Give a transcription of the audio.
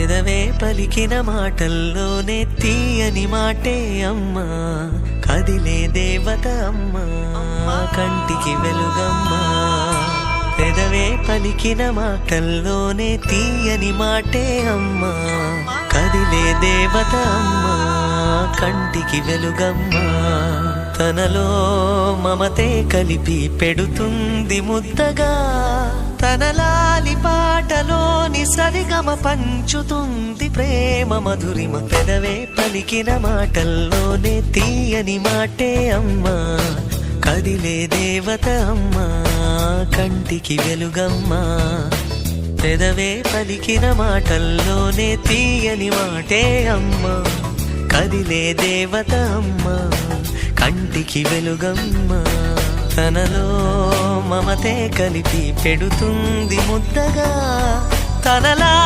పెదవే పలికిన మాటల్లోనే తీయని మాటే అమ్మా, కదిలే దేవత అమ్మా, కంటికి వెలుగమ్మా. పెదవే పలికిన మాటల్లోనే తీయని మాటే అమ్మా, కదిలే దేవత అమ్మా, కంటికి వెలుగమ్మా. తనలో మమతే కలిపి పెడుతుంది ముద్దగా, తన లాలి పాటలోని సరిగమ పంచుతుంది ప్రేమ మధురిమ. పెదవే పలికిన మాటల్లోనే తీయని మాటే అమ్మా, కదిలే దేవత అమ్మా, కంటికి వెలుగమ్మా. పెదవే పలికిన మాటల్లోనే తీయని మాటే అమ్మా, కదిలే దేవత అమ్మా, కంటికి వెలుగమ్మా. తనలో మమతే కలిపి పెడుతుంది ముద్దగా, తనలా